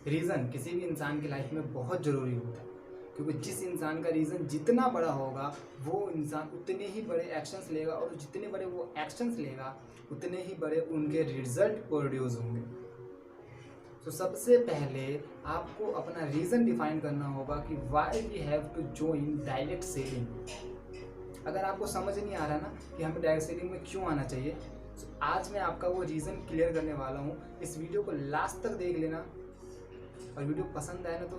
Reason किसी भी इंसान की लाइफ में बहुत ज़रूरी होता है, क्योंकि जिस इंसान का रीज़न जितना बड़ा होगा वो इंसान उतने ही बड़े एक्शंस लेगा, और जितने बड़े वो एक्शंस लेगा उतने ही बड़े उनके रिजल्ट प्रोड्यूस होंगे। तो सबसे पहले आपको अपना रीज़न डिफाइन करना होगा कि why we have to join direct selling. अगर आपको समझ नहीं आ रहा ना कि हमें डायरेक्ट सेलिंग में क्यों आना चाहिए, तो आज मैं आपका वो रीज़न क्लियर करने वाला हूँ। इस वीडियो को लास्ट तक देख लेना, और वीडियो पसंद आए ना तो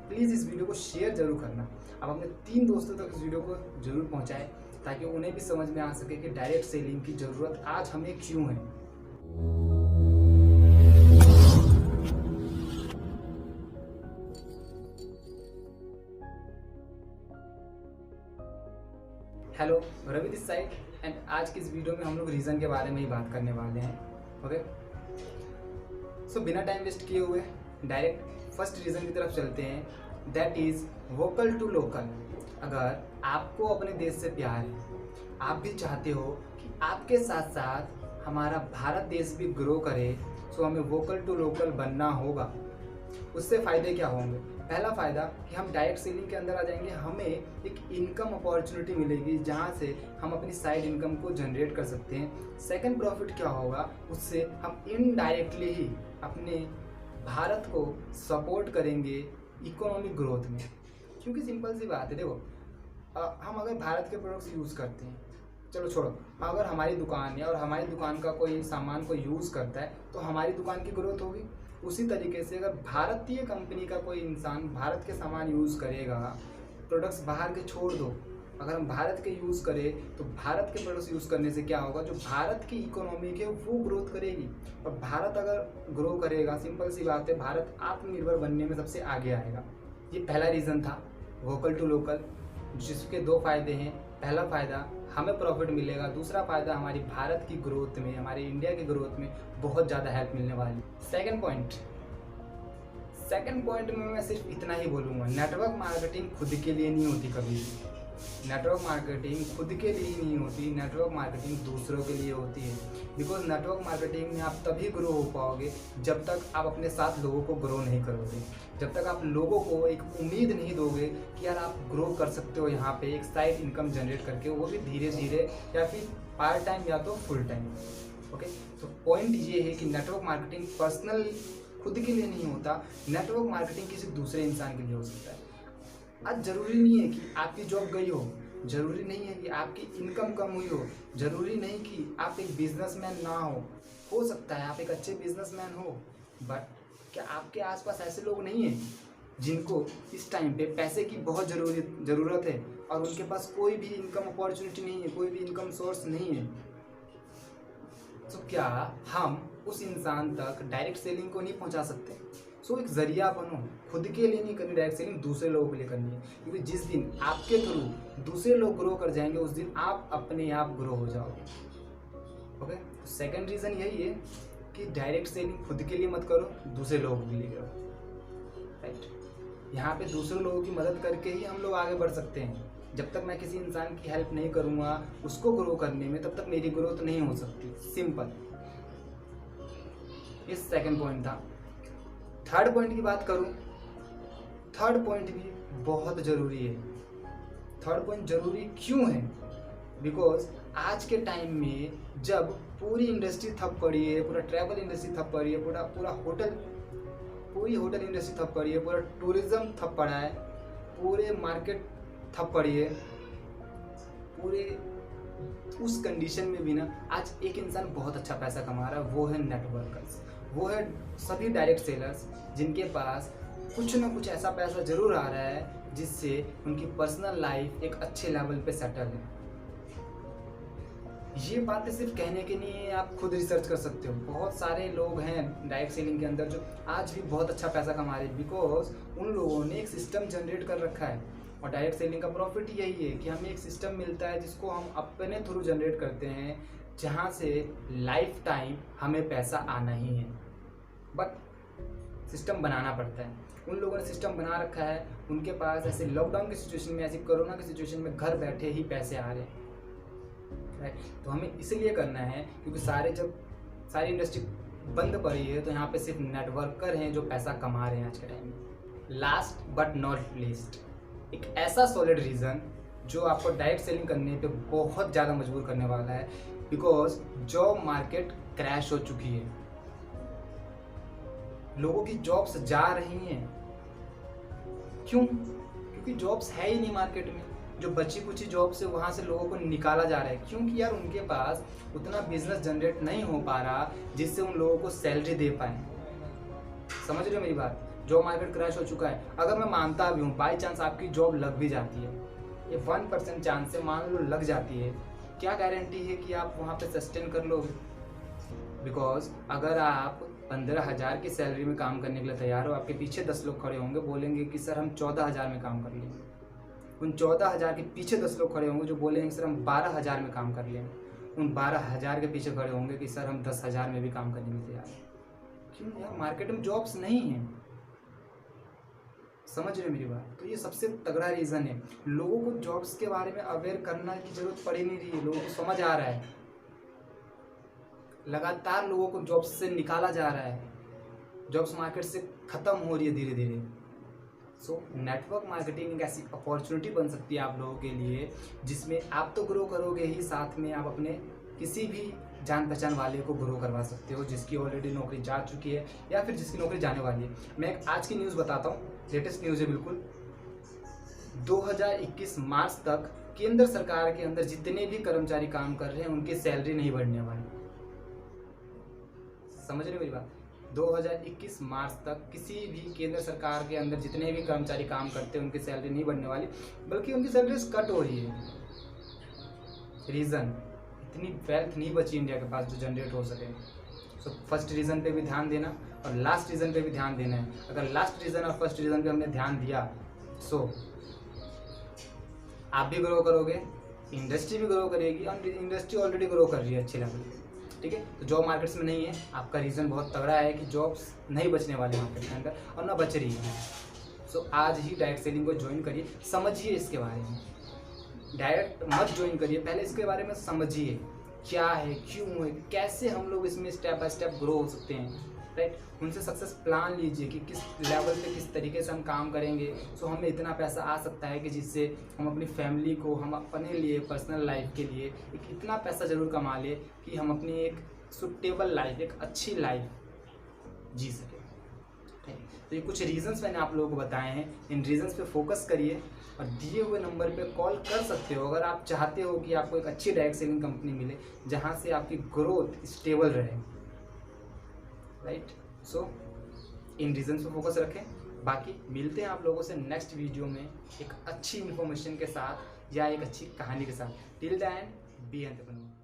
प्लीज़ इस वीडियो को शेयर जरूर करना। आप अपने 3 दोस्तों तक इस वीडियो को जरूर पहुंचाएं, ताकि उन्हें भी समझ में आ सके कि डायरेक्ट सेलिंग की ज़रूरत आज हमें क्यों है। Hello, Ravi this side, and आज की इस वीडियो में हम लोग रीज़न के बारे में ही बात करने वाले हैं। ओके, सो बिना टाइम वेस्ट किए हुए डायरेक्ट फर्स्ट रीज़न की तरफ चलते हैं, that is vocal to local. अगर आपको अपने देश से प्यार है, आप भी चाहते हो कि आपके साथ साथ हमारा भारत देश भी ग्रो करे, सो हमें वोकल टू लोकल बनना होगा। उससे फ़ायदे क्या होंगे? पहला फ़ायदा कि हम डायरेक्ट सेलिंग के अंदर आ जाएंगे, हमें एक इनकम अपॉर्चुनिटी मिलेगी जहाँ से हम अपनी साइड इनकम को जनरेट कर सकते हैं। सेकंड प्रॉफिट क्या होगा? उससे हम इनडायरेक्टली ही अपने भारत को सपोर्ट करेंगे इकोनॉमिक ग्रोथ में। क्योंकि सिंपल सी बात है, देखो हम अगर भारत के प्रोडक्ट्स यूज़ करते हैं, चलो छोड़ो, अगर हमारी दुकान है और हमारी दुकान का कोई सामान को यूज़ करता है तो हमारी दुकान की ग्रोथ होगी। उसी तरीके से अगर भारतीय कंपनी का कोई इंसान भारत के सामान यूज़ करेगा, प्रोडक्ट्स बाहर के छोड़ दो, अगर हम भारत के यूज़ करें तो भारत के प्रोडक्ट्स यूज़ करने से क्या होगा? जो भारत की इकोनॉमी है वो ग्रोथ करेगी, और भारत अगर ग्रो करेगा, सिंपल सी बात है, भारत आत्मनिर्भर बनने में सबसे आगे आएगा। ये पहला रीज़न था, वोकल टू लोकल, जिसके 2 फ़ायदे हैं। पहला फ़ायदा, हमें प्रॉफिट मिलेगा। दूसरा फ़ायदा, हमारी भारत की ग्रोथ में, हमारे इंडिया की ग्रोथ में बहुत ज़्यादा हेल्प मिलने वाली। सेकंड पॉइंट में मैं सिर्फ इतना ही बोलूँगा, नेटवर्क मार्केटिंग खुद के लिए नहीं होती कभी भी। नेटवर्क मार्केटिंग खुद के लिए ही नहीं होती, नेटवर्क मार्केटिंग दूसरों के लिए होती है। बिकॉज नेटवर्क मार्केटिंग में आप तभी ग्रो हो पाओगे जब तक आप अपने साथ लोगों को ग्रो नहीं करोगे, जब तक आप लोगों को एक उम्मीद नहीं दोगे कि यार आप ग्रो कर सकते हो यहाँ पे एक साइड इनकम जनरेट करके, वो भी धीरे धीरे, या फिर पार्ट टाइम या तो फुल टाइम। ओके, तो पॉइंट ये है कि नेटवर्क मार्केटिंग पर्सनल खुद के लिए नहीं होता, नेटवर्क मार्केटिंग किसी दूसरे इंसान के लिए हो सकता है। आज ज़रूरी नहीं है कि आपकी जॉब गई हो, ज़रूरी नहीं है कि आपकी इनकम कम हुई हो, ज़रूरी नहीं कि आप एक बिजनेसमैन ना हो सकता है आप एक अच्छे बिजनेसमैन हो, बट क्या आपके आसपास ऐसे लोग नहीं हैं जिनको इस टाइम पे पैसे की बहुत ज़रूरत है और उनके पास कोई भी इनकम अपॉर्चुनिटी नहीं है, कोई भी इनकम सोर्स नहीं है? तो क्या हम उस इंसान तक डायरेक्ट सेलिंग को नहीं पहुंचा सकते? सो एक जरिया बनो, खुद के लिए नहीं करनी डायरेक्ट सेलिंग, दूसरे लोगों के लिए करनी है। क्योंकि जिस दिन आपके थ्रू दूसरे लोग ग्रो कर जाएंगे, उस दिन आप अपने आप ग्रो हो जाओगे। ओके, तो सेकंड रीज़न यही है कि डायरेक्ट सेलिंग खुद के लिए मत करो, दूसरे लोगों के लिए करो। राइट, यहाँ पे दूसरे लोगों की मदद करके ही हम लोग आगे बढ़ सकते हैं। जब तक मैं किसी इंसान की हेल्प नहीं करूँगा उसको ग्रो करने में, तब तक मेरी ग्रोथ नहीं हो सकती। सिंपल, ये सेकंड पॉइंट था। थर्ड पॉइंट की बात करूं, थर्ड पॉइंट भी बहुत ज़रूरी है। थर्ड पॉइंट ज़रूरी क्यों है? बिकॉज आज के टाइम में जब पूरी इंडस्ट्री ठप पड़ी है, पूरा ट्रैवल इंडस्ट्री ठप पड़ी है, पूरी होटल इंडस्ट्री ठप पड़ी है, पूरा टूरिज्म ठप पड़ा है, पूरे मार्केट ठप पड़ी है, पूरे उस कंडीशन में भी ना आज एक इंसान बहुत अच्छा पैसा कमा रहा है, वो है नेटवर्कर्स, वो है सभी डायरेक्ट सेलर्स, जिनके पास कुछ ना कुछ ऐसा पैसा जरूर आ रहा है जिससे उनकी पर्सनल लाइफ एक अच्छे लेवल पे सेटल है। ये बातें सिर्फ कहने के नहीं है, आप खुद रिसर्च कर सकते हो। बहुत सारे लोग हैं डायरेक्ट सेलिंग के अंदर जो आज भी बहुत अच्छा पैसा कमा रहे हैं, बिकॉज उन लोगों ने एक सिस्टम जनरेट कर रखा है। और डायरेक्ट सेलिंग का प्रॉफिट यही है कि हमें एक सिस्टम मिलता है जिसको हम अपने थ्रू जनरेट करते हैं, जहाँ से लाइफ टाइम हमें पैसा आना ही है, बट सिस्टम बनाना पड़ता है। उन लोगों ने सिस्टम बना रखा है, उनके पास ऐसे लॉकडाउन की सिचुएशन में, ऐसी कोरोना की सिचुएशन में घर बैठे ही पैसे आ रहे हैं। राइट, तो हमें इसलिए करना है क्योंकि सारी इंडस्ट्री बंद पड़ी है, तो यहाँ पे सिर्फ नेटवर्कर हैं जो पैसा कमा रहे हैं आज के टाइम में। लास्ट बट नॉट लीस्ट, एक ऐसा सॉलिड रीज़न जो आपको डायरेक्ट सेलिंग करने पे बहुत ज़्यादा मजबूर करने वाला है, बिकॉज जॉब मार्केट क्रैश हो चुकी है, लोगों की जॉब्स जा रही हैं। क्यों? क्योंकि जॉब्स है ही नहीं मार्केट में। जो बची कुची जॉब से वहाँ से लोगों को निकाला जा रहा है, क्योंकि यार उनके पास उतना बिजनेस जनरेट नहीं हो पा रहा जिससे उन लोगों को सैलरी दे पाए। समझ रहे हो मेरी बात? जॉब मार्केट क्रैश हो चुका है। अगर मैं मानता भी हूँ बाई चांस आपकी जॉब लग भी जाती है, ये 1% चांस है, मान लो लग जाती है, क्या गारंटी है कि आप वहाँ पे सस्टेन कर लोगे? बिकॉज अगर आप 15,000 की सैलरी में काम करने के लिए तैयार हो, आपके पीछे 10 लोग खड़े होंगे, बोलेंगे कि सर हम 14,000 में काम कर लेंगे। उन 14,000 के पीछे 10 लोग खड़े होंगे जो बोलेंगे सर हम 12,000 में काम कर लेंगे। उन 12,000 के पीछे खड़े होंगे कि सर हम 10,000 में भी काम करने में तैयार हैं। क्यों यार? मार्केट में जॉब्स नहीं है। समझ रहे मेरी बात? तो ये सबसे तगड़ा रीज़न है। लोगों को जॉब्स के बारे में अवेयर करना की जरूरत पड़ ही नहीं रही है, लोगों को समझ आ रहा है। लगातार लोगों को जॉब्स से निकाला जा रहा है, जॉब्स मार्केट से ख़त्म हो रही है धीरे धीरे। सो नेटवर्क मार्केटिंग एक ऐसी अपॉर्चुनिटी बन सकती है आप लोगों के लिए, जिसमें आप तो ग्रो करोगे ही, साथ में आप अपने किसी भी जान पहचान वाले को ग्रो करवा सकते हो जिसकी ऑलरेडी नौकरी जा चुकी है या फिर जिसकी नौकरी जाने वाली है। मैं एक आज की न्यूज़ बताता हूँ, लेटेस्ट न्यूज़ है बिल्कुल। 2021 मार्च तक केंद्र सरकार के अंदर जितने भी कर्मचारी काम कर रहे हैं उनकी सैलरी नहीं बढ़ने वाली। समझ रहे हो मेरी बात? 2021 मार्च तक किसी भी केंद्र सरकार के अंदर जितने भी कर्मचारी काम करते हैं उनकी सैलरी नहीं बढ़ने वाली, बल्कि उनकी सैलरी कट हो रही है। रीज़न, इतनी वेल्थ नहीं बची इंडिया के पास जो जनरेट हो सके। सो फर्स्ट रीज़न पे भी ध्यान देना और लास्ट रीज़न पे भी ध्यान देना है। अगर लास्ट रीज़न और फर्स्ट रीज़न पे हमने ध्यान दिया, सो आप भी ग्रो करोगे, इंडस्ट्री भी ग्रो करेगी, और इंडस्ट्री ऑलरेडी ग्रो कर रही है अच्छे लेवल पे। ठीक है, तो जॉब मार्केट्स में नहीं है, आपका रीज़न बहुत तगड़ा है कि जॉब्स नहीं बचने वाले मार्केट के अंदर और ना बच रही है। सो आज ही डायरेक्ट सेलिंग को ज्वाइन करिए, समझिए इसके बारे में। डायरेक्ट मत ज्वाइन करिए, पहले इसके बारे में समझिए क्या है, क्यों है, कैसे हम लोग इसमें स्टेप बाय स्टेप ग्रो हो सकते हैं। राइट, उनसे सक्सेस प्लान लीजिए कि किस लेवल पे किस तरीके से हम काम करेंगे सो हमें इतना पैसा आ सकता है कि जिससे हम अपनी फैमिली को, हम अपने लिए, पर्सनल लाइफ के लिए एक इतना पैसा ज़रूर कमा ले कि हम अपनी एक सुटेबल लाइफ, एक अच्छी लाइफ जी सकें। तो ये कुछ रीजंस मैंने आप लोगों को बताए हैं, इन रीजंस पे फोकस करिए और दिए हुए नंबर पे कॉल कर सकते हो अगर आप चाहते हो कि आपको एक अच्छी डायरेक्ट सेलिंग कंपनी मिले जहाँ से आपकी ग्रोथ स्टेबल रहे। राइट, सो इन रीजंस पे फोकस रखें। बाकी मिलते हैं आप लोगों से नेक्स्ट वीडियो में एक अच्छी इन्फॉर्मेशन के साथ या एक अच्छी कहानी के साथ। Till then be entrepreneur.